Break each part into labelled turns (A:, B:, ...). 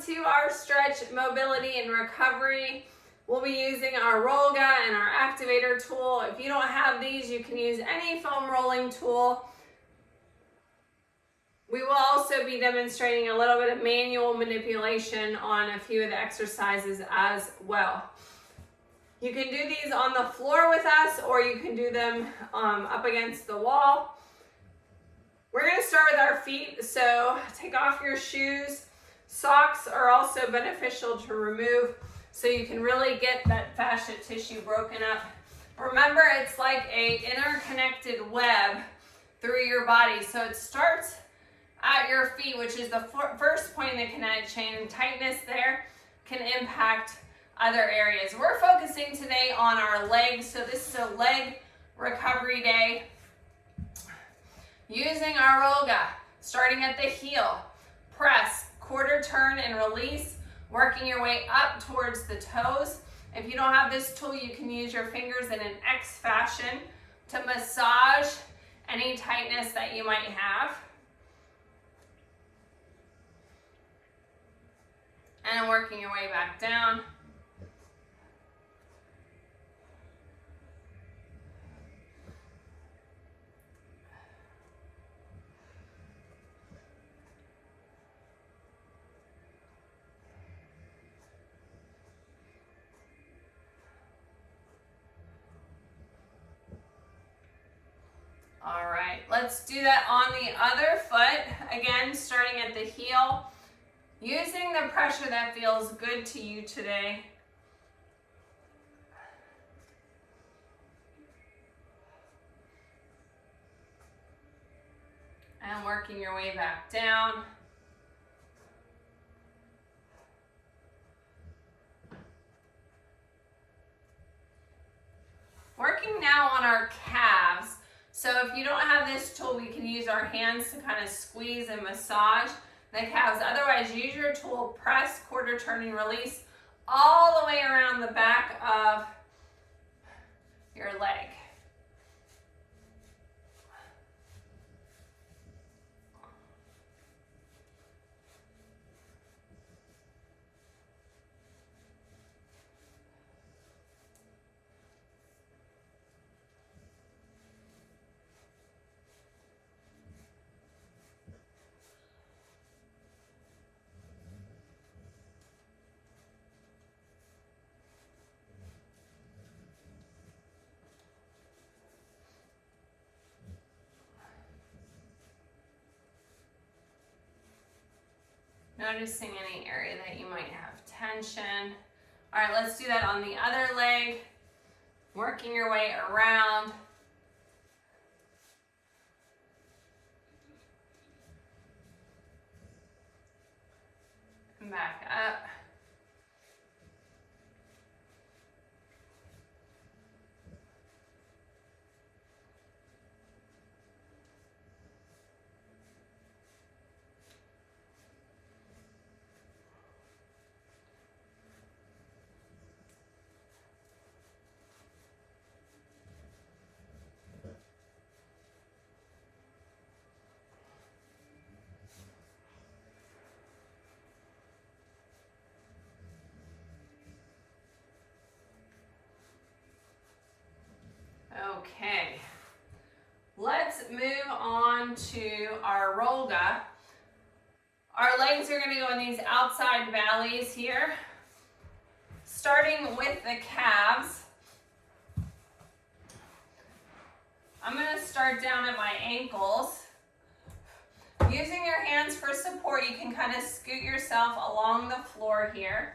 A: to our stretch, mobility, and recovery. We'll be using our Rollga and our activator tool. If you don't have these, you can use any foam rolling tool. We will also be demonstrating a little bit of manual manipulation on a few of the exercises as well. You can do these on the floor with us, or you can do them up against the wall. We're going to start with our feet, so take off your shoes. Socks are also beneficial to remove so you can really get that fascia tissue broken up. Remember, it's like an interconnected web through your body. So it starts at your feet, which is the first point in the kinetic chain, and tightness there can impact other areas. We're focusing today on our legs, so this is a leg recovery day. Using our Rollga, starting at the heel, press, quarter turn and release, working your way up towards the toes. If you don't have this tool, you can use your fingers in an X fashion to massage any tightness that you might have. And working your way back down. All right, let's do that on the other foot. Again, starting at the heel, using the pressure that feels good to you today. And working your way back down. Working now on our calves. So if you don't have this tool, we can use our hands to kind of squeeze and massage the calves. Otherwise, use your tool, press, quarter turn, and release all the way around the back of your leg. Noticing any area that you might have tension. All right, let's do that on the other leg. Working your way around. And back up. Okay, let's move on to our Rollga. Our legs are going to go in these outside valleys here, starting with the calves. I'm going to start down at my ankles. Using your hands for support, you can kind of scoot yourself along the floor here.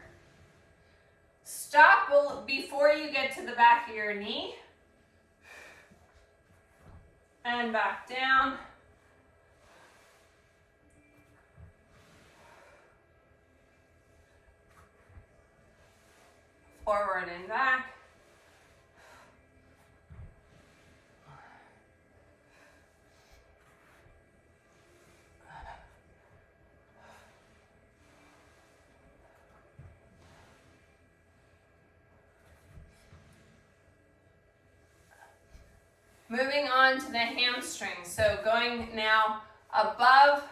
A: Stop before you get to the back of your knee. And back down. Forward and back. Moving on to the hamstring. So going now above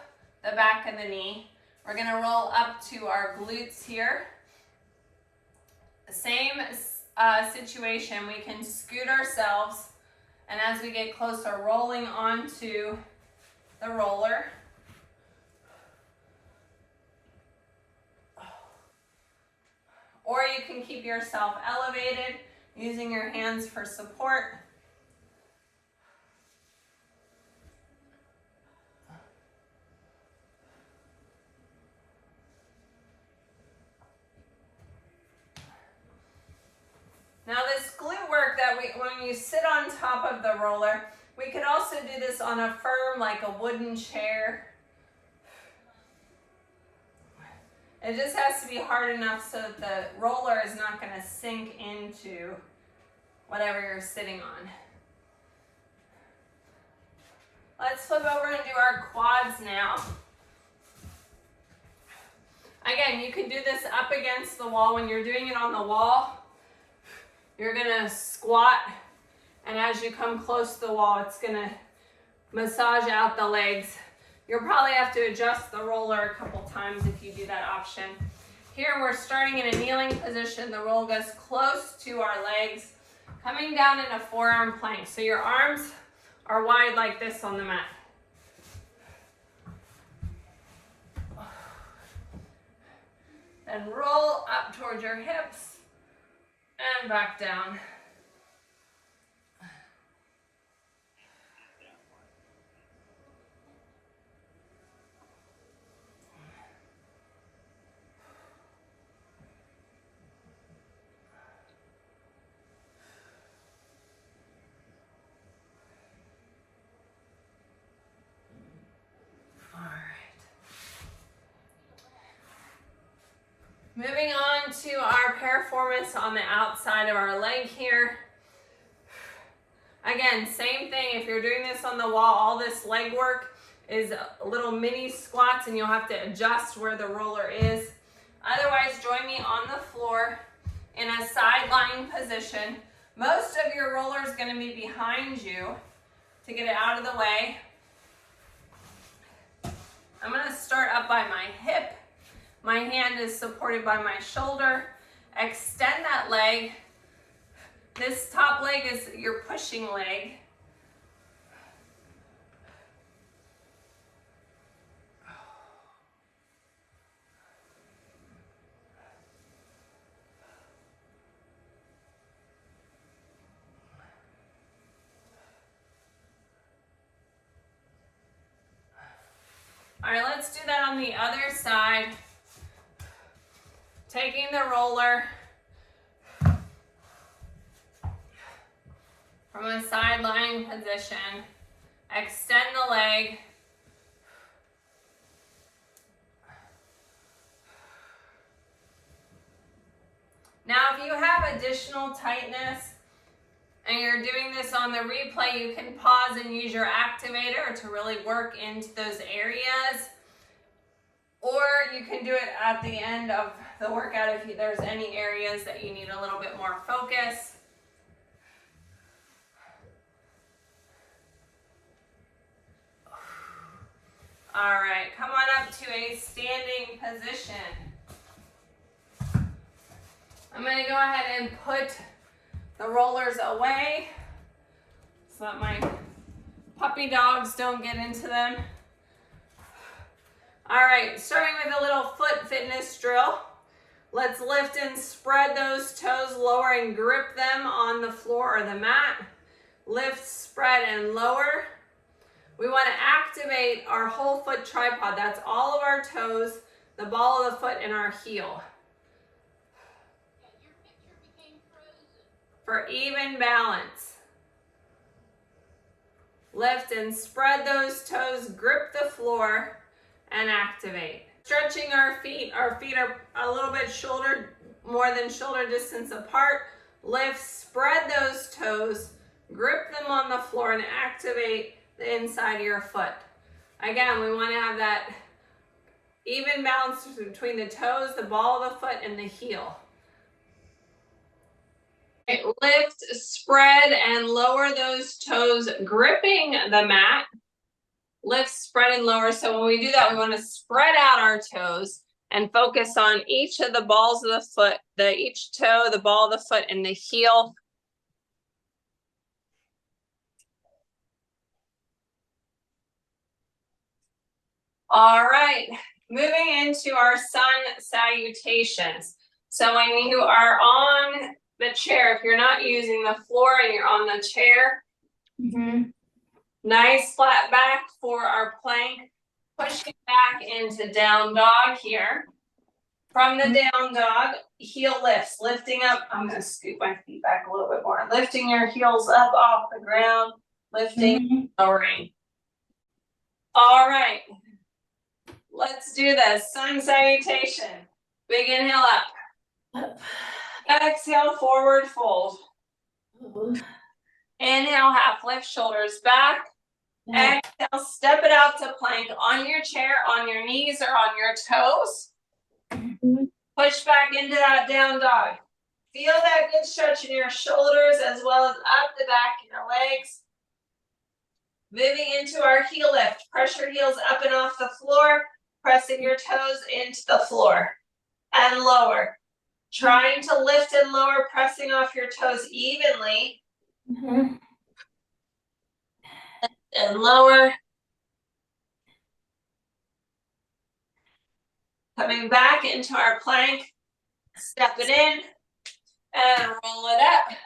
A: the back of the knee, We're gonna roll up to our glutes here. Same situation, we can scoot ourselves, and as we get closer, rolling onto the roller. Or you can keep yourself elevated using your hands for support. Now this glute work that when you sit on top of the roller, we could also do this on a firm, like a wooden chair. It just has to be hard enough so that the roller is not going to sink into whatever you're sitting on. Let's flip over and do our quads now. Again, you can do this up against the wall. When you're doing it on the wall, you're gonna squat, and as you come close to the wall, it's gonna massage out the legs. You'll probably have to adjust the roller a couple times if you do that option. Here we're starting in a kneeling position. The roll goes close to our legs, coming down in a forearm plank. So your arms are wide like this on the mat. Then roll up towards your hips and back down. Moving on to our piriformis on the outside of our leg here. Again, same thing. If you're doing this on the wall, all this leg work is little mini squats, and you'll have to adjust where the roller is. Otherwise, join me on the floor in a side lying position. Most of your roller is going to be behind you to get it out of the way. I'm going to start up by my hip. My hand is supported by my shoulder. Extend that leg. This top leg is your pushing leg. All right, let's do that on the other side. Taking the roller from a side lying position, extend the leg. Now, if you have additional tightness and you're doing this on the replay, you can pause and use your activator to really work into those areas. Or you can do it at the end of the workout if there's any areas that you need a little bit more focus. All right, come on up to a standing position. I'm going to go ahead and put the rollers away so that my puppy dogs don't get into them. All right, starting with a little foot fitness drill. Let's lift and spread those toes, lower and grip them on the floor or the mat. Lift, spread, and lower. We want to activate our whole foot tripod. That's all of our toes, the ball of the foot, and our heel. For even balance. Lift and spread those toes, grip the floor, and activate. Stretching our feet are a little bit more than shoulder distance apart. Lift, spread those toes, grip them on the floor, and activate the inside of your foot. Again, we want to have that even balance between the toes, the ball of the foot, and the heel. Lift, spread, and lower those toes, gripping the mat. lift, spread, and lower. So when we do that, we want to spread out our toes and focus on each of the balls of the foot, each toe, the ball of the foot, and the heel. All right, moving into our sun salutations. So when you are on the chair, if you're not using the floor and you're on the chair, nice flat back for our plank, pushing back into down dog here. From the down dog, heel lifts, lifting up. I'm going to scoot my feet back a little bit more. Lifting your heels up off the ground, lifting, lowering. All right. Let's do this. Sun salutation. Big inhale up. Exhale, forward fold. Inhale, half lift, shoulders back. Exhale, step it out to plank on your chair, on your knees, or on your toes. Push back into that down dog. Feel that good stretch in your shoulders as well as up the back of your legs. Moving into our heel lift. Press your heels up and off the floor. Pressing your toes into the floor and lower. Trying to lift and lower, pressing off your toes evenly. And lower. Coming back into our plank. Step it in and roll it up.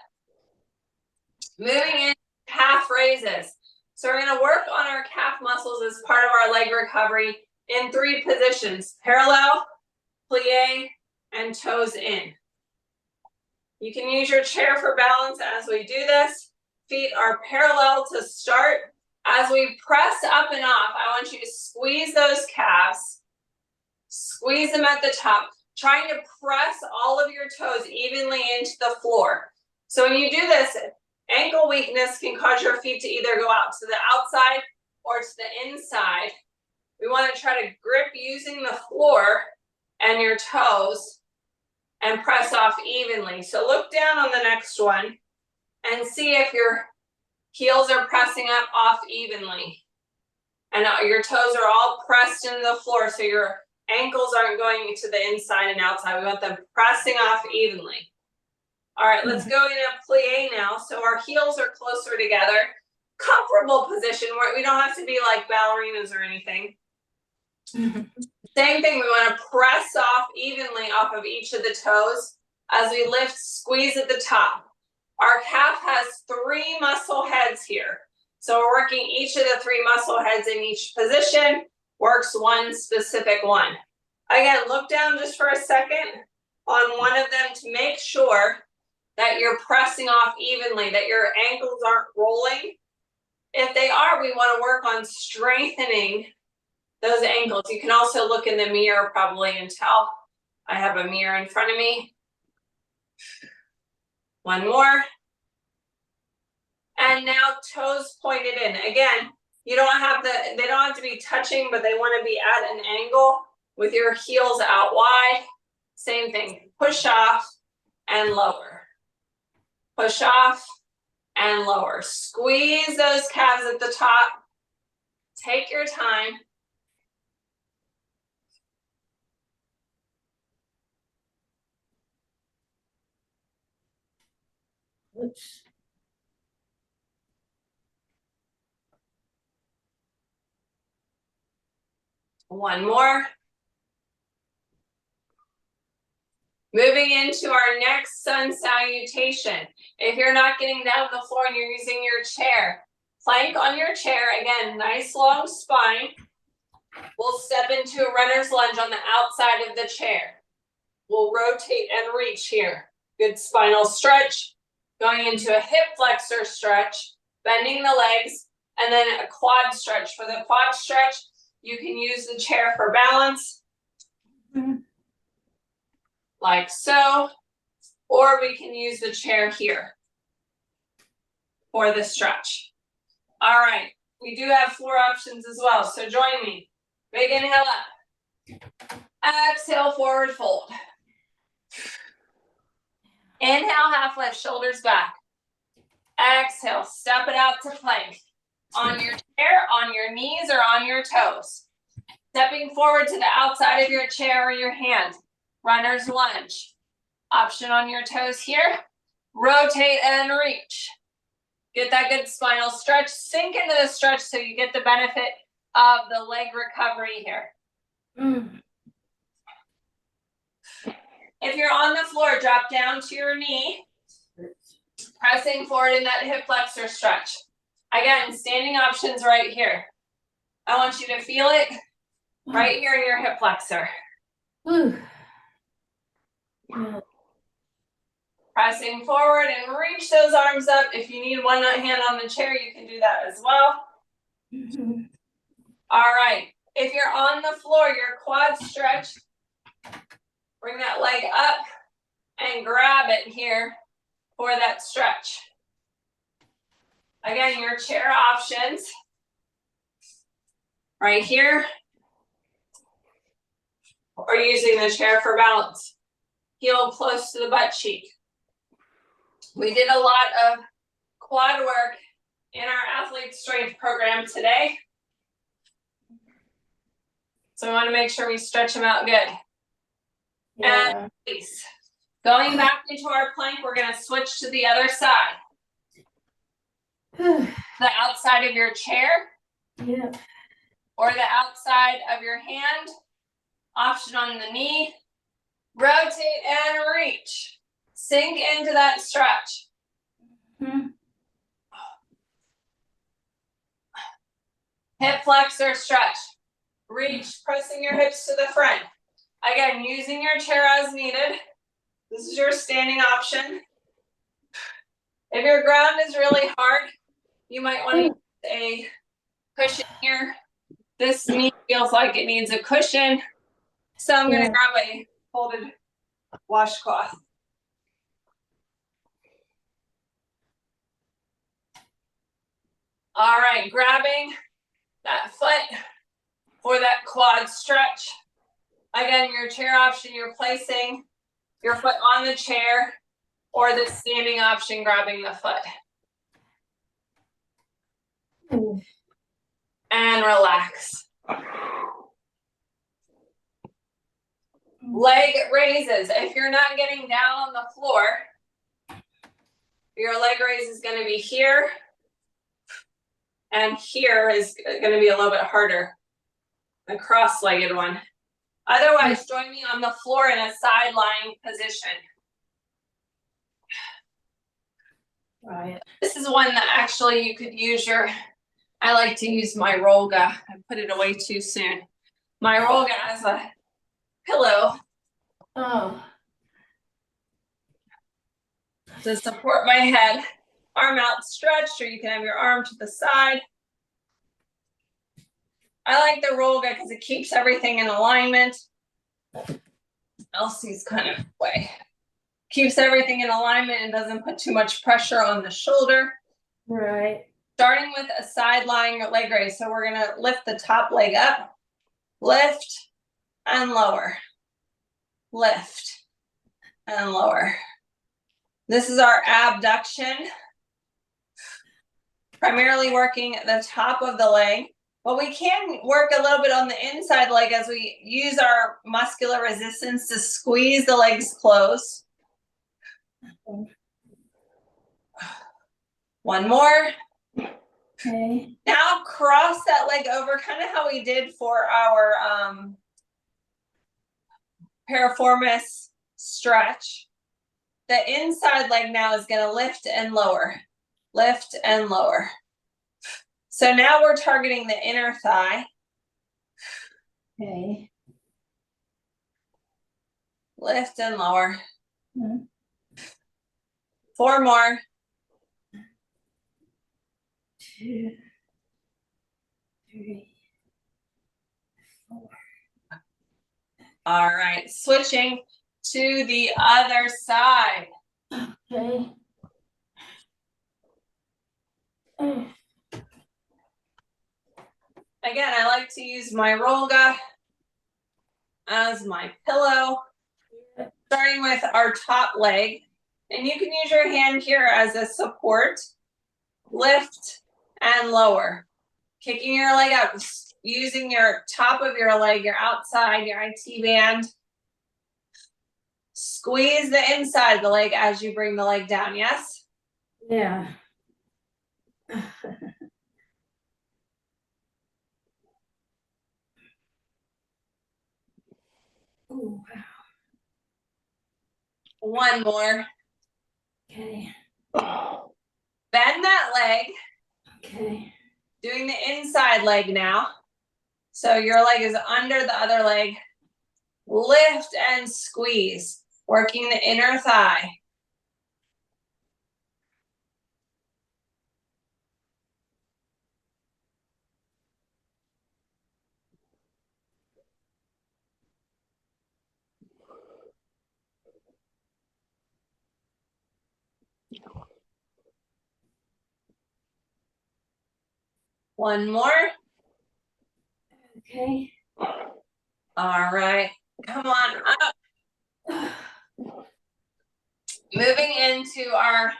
A: Moving in calf raises. So we're going to work on our calf muscles as part of our leg recovery in 3 positions: parallel, plie, and toes in. You can use your chair for balance as we do this. Feet are parallel to start. As we press up and off, I want you to squeeze those calves. Squeeze them at the top, trying to press all of your toes evenly into the floor. So when you do this, ankle weakness can cause your feet to either go out to the outside or to the inside. We want to try to grip using the floor and your toes and press off evenly. So look down on the next one and see if your heels are pressing up off evenly. And your toes are all pressed into the floor, so your ankles aren't going to the inside and outside. We want them pressing off evenly. All right, let's go in a plie now. So our heels are closer together. Comfortable position where we don't have to be like ballerinas or anything. Same thing, we want to press off evenly off of each of the toes. As we lift, squeeze at the top. Our calf has 3 muscle heads here. So we're working each of the 3 muscle heads in each position. Works one specific one. Again, look down just for a second on one of them to make sure that you're pressing off evenly, that your ankles aren't rolling. If they are, we want to work on strengthening those ankles. You can also look in the mirror probably and tell. I have a mirror in front of me. One more. And now toes pointed in. Again, they don't have to be touching, but they want to be at an angle with your heels out wide. Same thing, push off and lower. Push off and lower. Squeeze those calves at the top. Take your time. Oops. One more. Moving into our next sun salutation. If you're not getting down the floor and you're using your chair, plank on your chair. Again, nice long spine. We'll step into a runner's lunge on the outside of the chair. We'll rotate and reach here. Good spinal stretch. Going into a hip flexor stretch, bending the legs, and then a quad stretch. For the quad stretch, you can use the chair for balance, like so, or we can use the chair here for the stretch. All right, we do have floor options as well, so join me. Big inhale up. Exhale, forward fold. Inhale, half lift, shoulders back. Exhale, step it out to plank. On your chair, on your knees, or on your toes. Stepping forward to the outside of your chair or your hand. Runner's lunge. Option on your toes here. Rotate and reach. Get that good spinal stretch. Sink into the stretch so you get the benefit of the leg recovery here. If you're on the floor, drop down to your knee. Pressing forward in that hip flexor stretch. Again, standing options right here. I want you to feel it right here in your hip flexor. Pressing forward and reach those arms up. If you need one hand on the chair, you can do that as well. All right. If you're on the floor, your quad stretch, bring that leg up and grab it here for that stretch. Again, your chair options right here, or using the chair for balance. Heel close to the butt cheek. We did a lot of quad work in our athlete strength program today. So we want to make sure we stretch them out good. Yeah. And release. Going back into our plank, we're going to switch to the other side. The outside of your chair. Yeah. Or the outside of your hand. Option on the knee. Rotate and reach. Sink into that stretch. Hip flexor stretch. Reach, pressing your hips to the front. Again, using your chair as needed. This is your standing option. If your ground is really hard, you might want to use a cushion here. This knee feels like it needs a cushion. So I'm going to grab a folded washcloth. All right, grabbing that foot for that quad stretch. Again, your chair option, you're placing your foot on the chair, or the standing option, grabbing the foot. And relax. Leg raises. If you're not getting down on the floor, your leg raise is going to be here. And here is going to be a little bit harder. The cross-legged one. Otherwise, join me on the floor in a side lying position. Right. This is one that actually you could use your, I like to use my Rolga. I put it away too soon. My Rolga as a pillow. Oh. To support my head. Arm outstretched, or you can have your arm to the side. I like the Rolga because it keeps everything in alignment. Elsie's kind of way. Keeps everything in alignment and doesn't put too much pressure on the shoulder. Right. Starting with a side lying leg raise. So we're going to lift the top leg up, lift and lower, lift and lower. This is our abduction. Primarily working at the top of the leg. But we can work a little bit on the inside leg as we use our muscular resistance to squeeze the legs close. One more. Okay. Now cross that leg over, kind of how we did for our piriformis stretch. The inside leg now is going to lift and lower. Lift and lower. So now we're targeting the inner thigh. Okay. Lift and lower. Mm-hmm. 4 more. 2, 3, 4. All right, switching to the other side. Okay. Again, I like to use my Rolga as my pillow, starting with our top leg. And you can use your hand here as a support. Lift and lower. Kicking your leg out, using your top of your leg, your outside, your IT band. Squeeze the inside of the leg as you bring the leg down, yes?
B: Yeah. Ooh,
A: One more.
B: okay.
A: Bend that leg.
B: Okay.
A: Doing the inside leg now. So your leg is under the other leg. Lift and squeeze, working the inner thigh. One more.
B: Okay.
A: All right, come on up. Moving into our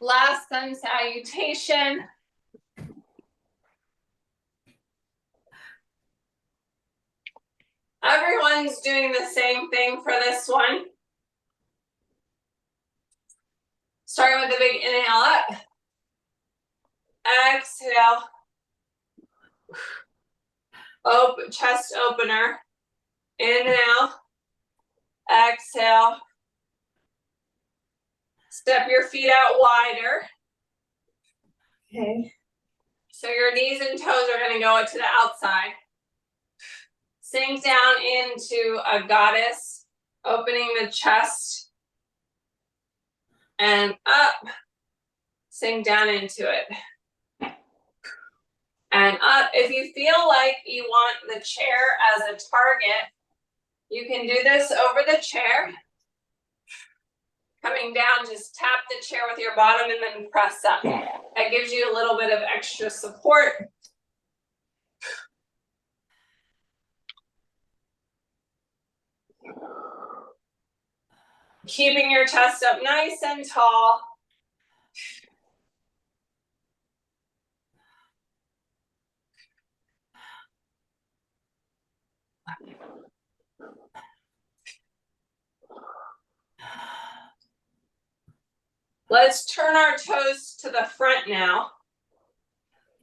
A: last sun salutation. Everyone's doing the same thing for this one. Starting with a big inhale up. Exhale. Open, chest opener. Inhale. Exhale. Step your feet out wider.
B: Okay.
A: So your knees and toes are going to go to the outside. Sink down into a goddess, opening the chest. And up. Sink down into it. And up. If you feel like you want the chair as a target, you can do this over the chair. Coming down, just tap the chair with your bottom and then press up. That gives you a little bit of extra support. Keeping your chest up nice and tall. Let's turn our toes to the front now.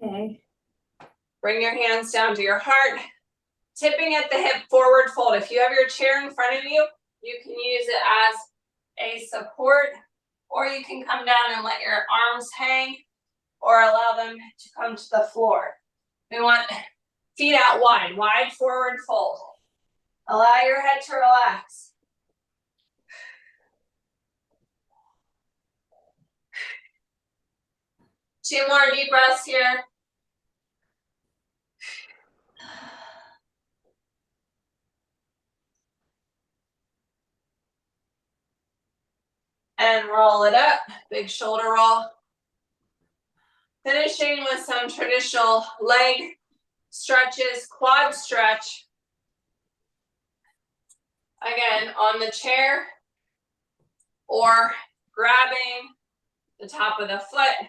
B: Okay.
A: Bring your hands down to your heart. Tipping at the hip, forward fold. If you have your chair in front of you, you can use it as a support, or you can come down and let your arms hang, or allow them to come to the floor. We want feet out wide, wide forward fold. Allow your head to relax. Two more deep breaths here. And roll it up, big shoulder roll. Finishing with some traditional leg stretches, quad stretch. Again, on the chair or grabbing the top of the foot.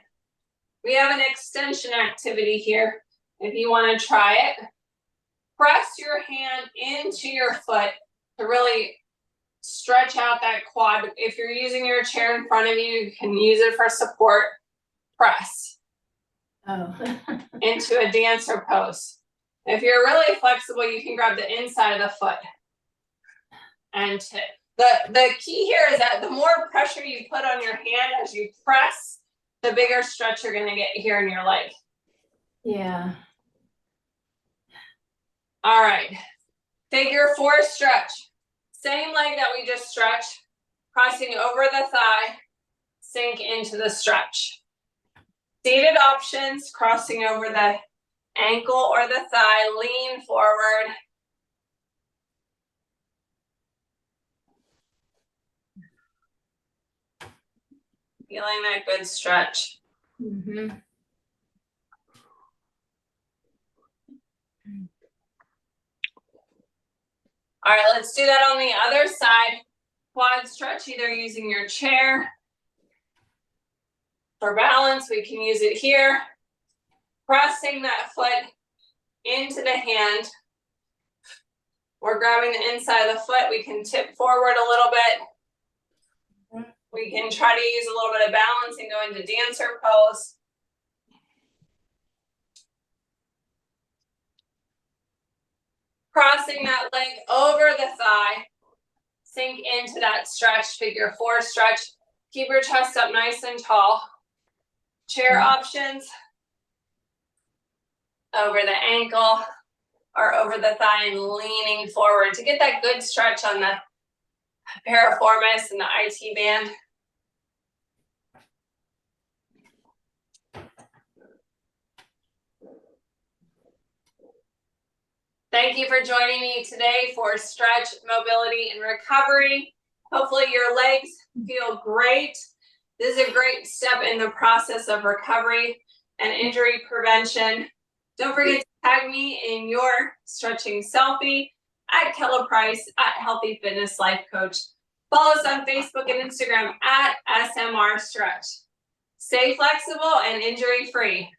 A: We have an extension activity here. If you want to try it, press your hand into your foot to really stretch out that quad. If you're using your chair in front of you, you can use it for support. Press into a dancer pose. If you're really flexible, you can grab the inside of the foot and tip. The key here is that the more pressure you put on your hand as you press, the bigger stretch you're going to get here in your leg.
B: Yeah.
A: All right. Figure four stretch. Same leg that we just stretched. Crossing over the thigh. Sink into the stretch. Seated options. Crossing over the ankle or the thigh. Lean forward. Feeling that good stretch.
B: Mm-hmm.
A: All right, let's do that on the other side. Quad stretch, either using your chair For balance, we can use it here. Pressing that foot into the hand. We're grabbing the inside of the foot. We can tip forward a little bit. We can try to use a little bit of balance and go into dancer pose. Crossing that leg over the thigh. Sink into that stretch, figure 4 stretch. Keep your chest up nice and tall. Chair options. Over the ankle or over the thigh and leaning forward to get that good stretch on the piriformis and the IT band. Thank you for joining me today for stretch, mobility, and recovery. Hopefully your legs feel great. This is a great step in the process of recovery and injury prevention. Don't forget to tag me in your stretching selfie at Kella Price at Healthy Fitness Life Coach. Follow us on Facebook and Instagram at SMR Stretch. Stay flexible and injury free.